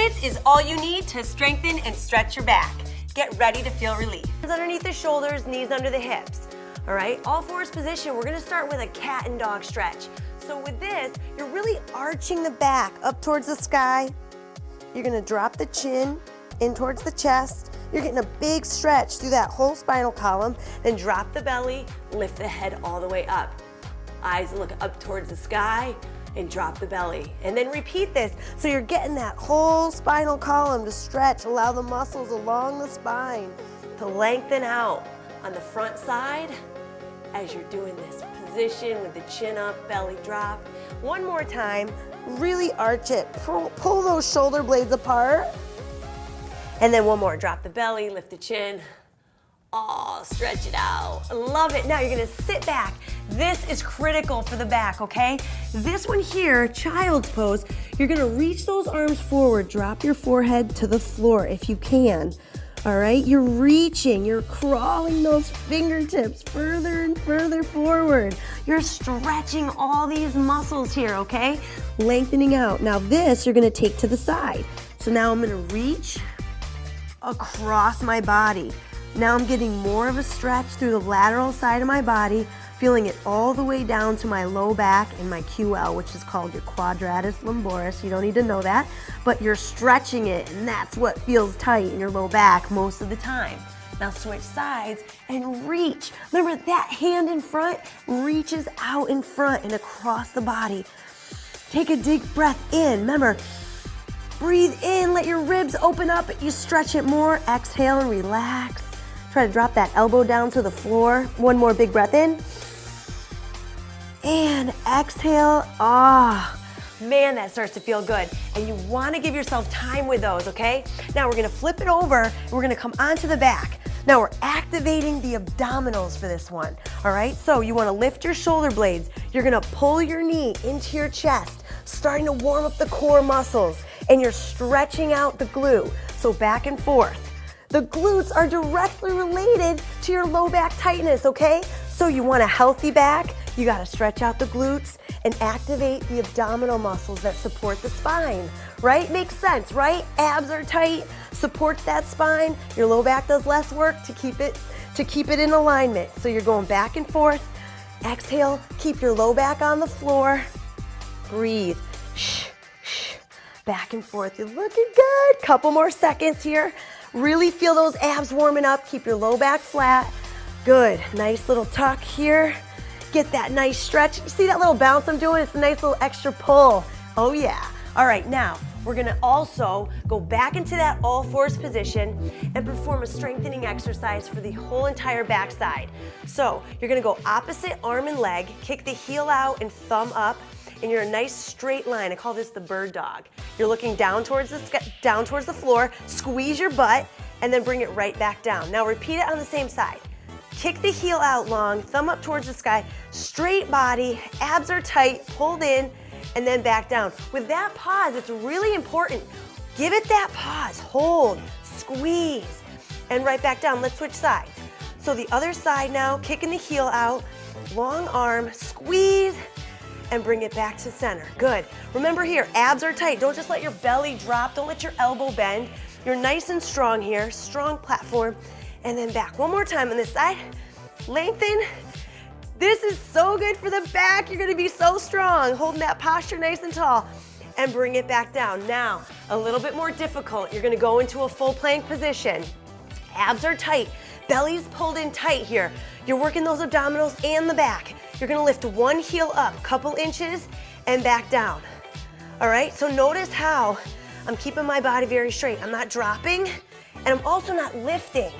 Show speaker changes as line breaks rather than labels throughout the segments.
minutes is all you need to strengthen and stretch your back. Get ready to feel relief. Hands underneath the shoulders, knees under the hips. All right, all fours position. We're gonna start with a cat and dog stretch. So with this, you're really arching the back up towards the sky. You're gonna drop the chin in towards the chest. You're getting a big stretch through that whole spinal column. Then drop the belly, lift the head all the way up. Eyes look up towards the sky and drop the belly. And then repeat this. So you're getting that whole spinal column to stretch. Allow the muscles along the spine to lengthen out on the front side as you're doing this position with the chin up, belly drop. One more time, really arch it. Pull those shoulder blades apart. And then one more, drop the belly, lift the chin. Oh, stretch it out. Love it. Now you're gonna sit back. This is critical for the back, okay? This one here, child's pose, you're gonna reach those arms forward, drop your forehead to the floor if you can. All right, you're reaching, you're crawling those fingertips further and further forward. You're stretching all these muscles here, okay? Lengthening out. Now this you're gonna take to the side. So now I'm gonna reach across my body. Now I'm getting more of a stretch through the lateral side of my body, feeling it all the way down to my low back and my QL, which is called your quadratus lumboris. You don't need to know that, but you're stretching it, and that's what feels tight in your low back most of the time. Now switch sides and reach. Remember, that hand in front reaches out in front and across the body. Take a deep breath in. Remember, breathe in, let your ribs open up. You stretch it more. Exhale and relax. Try to drop that elbow down to the floor. One more big breath in. And exhale. Ah, man, that starts to feel good. And you want to give yourself time with those, okay? Now we're going to flip it over and we're going to come onto the back. Now we're activating the abdominals for this one, all right? So you want to lift your shoulder blades. You're going to pull your knee into your chest, starting to warm up the core muscles, and you're stretching out the glute. So back and forth. The glutes are directly related to your low back tightness, okay? So you want a healthy back, you gotta stretch out the glutes and activate the abdominal muscles that support the spine, right? Makes sense, right? Abs are tight, supports that spine. Your low back does less work to keep it in alignment. So you're going back and forth. Exhale, keep your low back on the floor. Breathe. Shh, shh. Back and forth. You're looking good. Couple more seconds here. Really feel those abs warming up. Keep your low back flat. Good. Nice little tuck here. Get that nice stretch. You see that little bounce I'm doing? It's a nice little extra pull. Oh yeah. All right, now we're gonna also go back into that all fours position and perform a strengthening exercise for the whole entire backside. So you're gonna go opposite arm and leg, kick the heel out and thumb up, and you're a nice straight line. I call this the bird dog. You're looking down towards the floor, squeeze your butt, and then bring it right back down. Now repeat it on the same side. Kick the heel out long, thumb up towards the sky, straight body, abs are tight, pulled in, and then back down. With that pause, it's really important. Give it that pause, hold, squeeze, and right back down. Let's switch sides. So the other side now, kicking the heel out, long arm, squeeze, and bring it back to center. Good. Remember here, abs are tight. Don't just let your belly drop. Don't let your elbow bend. You're nice and strong here, strong platform, and then back. One more time on this side. Lengthen. This is so good for the back. You're gonna be so strong, holding that posture nice and tall, and bring it back down. Now, a little bit more difficult. You're gonna go into a full plank position. Abs are tight, belly's pulled in tight here. You're working those abdominals and the back. You're gonna lift one heel up, couple inches, and back down. All right, so notice how I'm keeping my body very straight. I'm not dropping, and I'm also not lifting.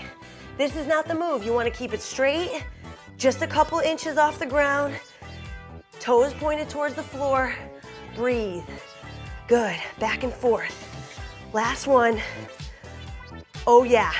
This is not the move. You wanna keep it straight, just a couple inches off the ground, toes pointed towards the floor, breathe. Good, back and forth. Last one. Oh yeah.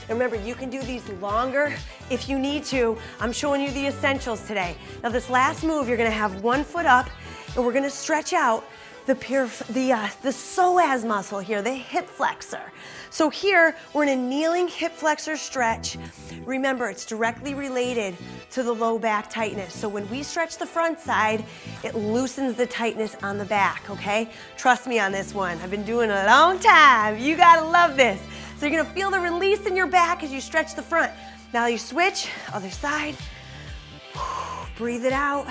And remember, you can do these longer if you need to. I'm showing you the essentials today. Now this last move, you're gonna have one foot up and we're gonna stretch out. the psoas muscle here, the hip flexor. So here, we're in a kneeling hip flexor stretch. Remember, it's directly related to the low back tightness. So when we stretch the front side, it loosens the tightness on the back, okay? Trust me on this one. I've been doing it a long time. You gotta love this. So you're gonna feel the release in your back as you stretch the front. Now you switch, other side. Breathe it out.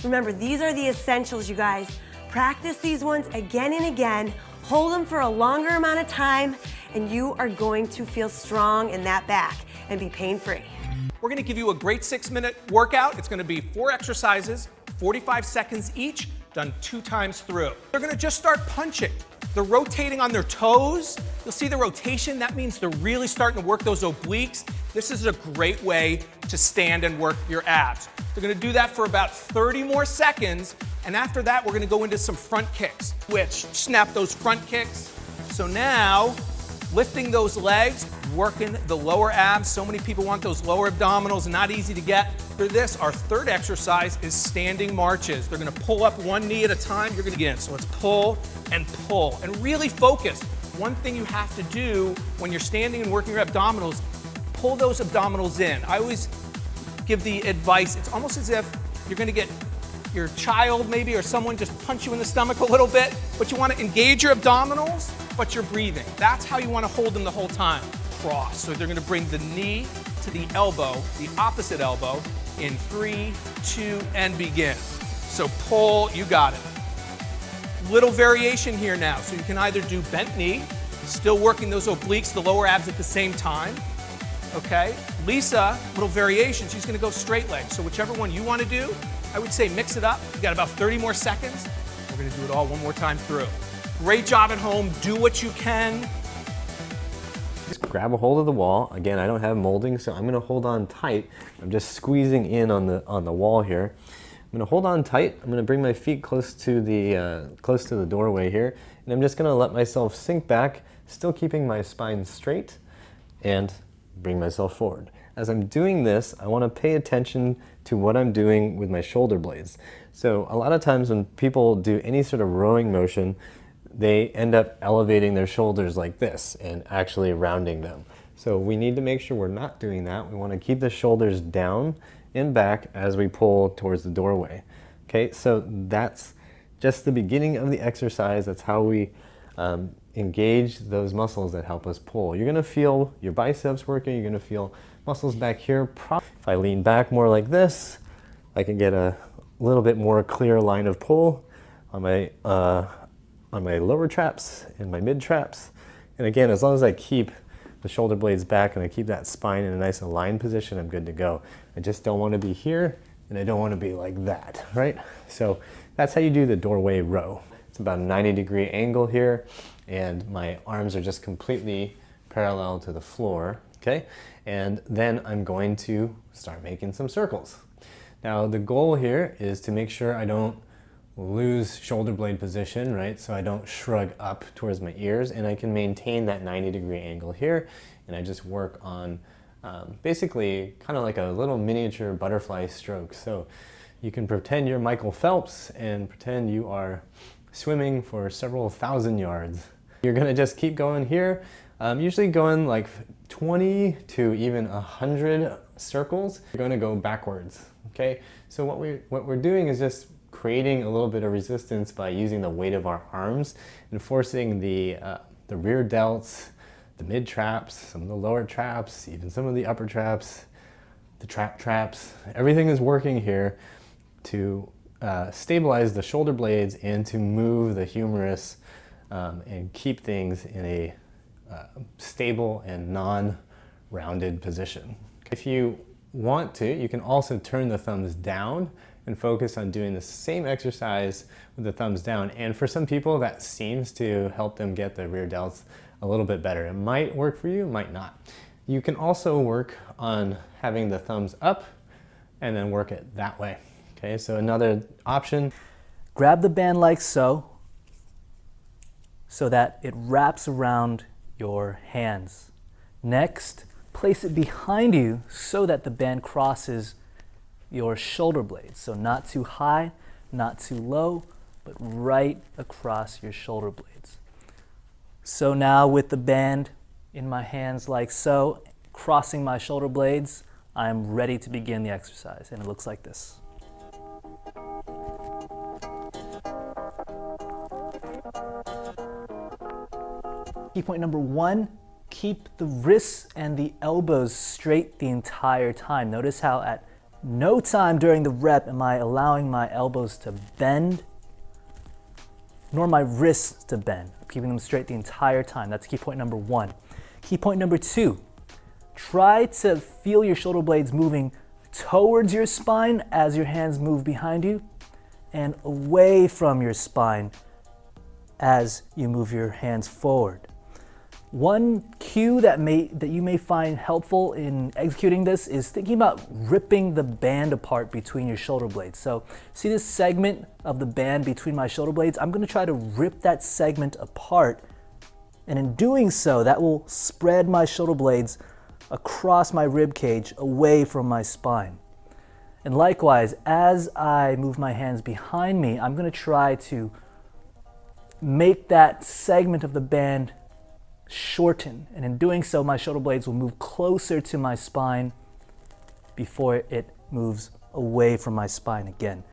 Remember, these are the essentials, you guys. Practice these ones again and again. Hold them for a longer amount of time, and you are going to feel strong in that back and be pain-free.
We're gonna give you a great 6-minute workout. It's gonna be 4 exercises, 45 seconds each, done 2 times through. They're gonna just start punching. They're rotating on their toes. You'll see the rotation. That means they're really starting to work those obliques. This is a great way to stand and work your abs. They're gonna do that for about 30 more seconds, and after that, we're gonna go into some front kicks, which snap those front kicks. So now, lifting those legs, working the lower abs. So many people want those lower abdominals, not easy to get. For this, our third exercise is standing marches. They're gonna pull up one knee at a time. You're gonna get in. So let's pull and really focus. One thing you have to do when you're standing and working your abdominals, pull those abdominals in. I always give the advice, it's almost as if you're gonna get your child maybe or someone just punch you in the stomach a little bit, but you wanna engage your abdominals, but you're breathing. That's how you wanna hold them the whole time. Cross. So they're gonna bring the knee to the elbow, the opposite elbow, in 3, 2, and begin. So pull, you got it. Little variation here now. So you can either do bent knee, still working those obliques, the lower abs at the same time. Okay, Lisa, little variation, she's gonna go straight leg. So whichever one you wanna do, I would say mix it up. You got about 30 more seconds. We're gonna do it all one more time through. Great job at home, do what you can.
Just grab a hold of the wall. Again, I don't have molding, so I'm gonna hold on tight. I'm just squeezing in on the wall here. I'm gonna hold on tight. I'm gonna bring my feet close to the doorway here, and I'm just gonna let myself sink back, still keeping my spine straight, and bring myself forward. As I'm doing this, I want to pay attention to what I'm doing with my shoulder blades. So a lot of times when people do any sort of rowing motion, they end up elevating their shoulders like this and actually rounding them. So we need to make sure we're not doing that. We want to keep the shoulders down and back as we pull towards the doorway. Okay, so that's just the beginning of the exercise. That's how we engage those muscles that help us pull. You're gonna feel your biceps working, you're gonna feel muscles back here. If I lean back more like this, I can get a little bit more clear line of pull on my lower traps and my mid traps. And again, as long as I keep the shoulder blades back and I keep that spine in a nice aligned position, I'm good to go. I just don't wanna be here and I don't wanna be like that, right? So that's how you do the doorway row. It's about a 90-degree angle here, and my arms are just completely parallel to the floor, okay? And then I'm going to start making some circles. Now the goal here is to make sure I don't lose shoulder blade position, right? So I don't shrug up towards my ears, and I can maintain that 90-degree angle here, and I just work on basically kind of like a little miniature butterfly stroke. So you can pretend you're Michael Phelps and pretend you are swimming for several thousand yards. You're gonna just keep going here, usually going like 20 to even 100 circles. You're gonna go backwards, okay? So what we're doing is just creating a little bit of resistance by using the weight of our arms and forcing the rear delts, the mid traps, some of the lower traps, even some of the upper traps, the traps. Everything is working here to stabilize the shoulder blades and to move the humerus and keep things in a stable and non-rounded position. If you want to, you can also turn the thumbs down and focus on doing the same exercise with the thumbs down. And for some people, that seems to help them get the rear delts a little bit better. It might work for you, might not. You can also work on having the thumbs up and then work it that way. Okay, so another option.
Grab the band like so that it wraps around your hands. Next, place it behind you so that the band crosses your shoulder blades. So not too high, not too low, but right across your shoulder blades. So now with the band in my hands like so, crossing my shoulder blades, I'm ready to begin the exercise, and it looks like this. Key point number 1, keep the wrists and the elbows straight the entire time. Notice how at no time during the rep am I allowing my elbows to bend, nor my wrists to bend. I'm keeping them straight the entire time. That's key point number 1. Key point number 2, try to feel your shoulder blades moving towards your spine as your hands move behind you, and away from your spine as you move your hands forward. One cue that you may find helpful in executing this is thinking about ripping the band apart between your shoulder blades. So see this segment of the band between my shoulder blades? I'm going to try to rip that segment apart, and in doing so, that will spread my shoulder blades across my rib cage away from my spine. And likewise, as I move my hands behind me, I'm going to try to make that segment of the band shorten, and in doing so my shoulder blades will move closer to my spine before it moves away from my spine again.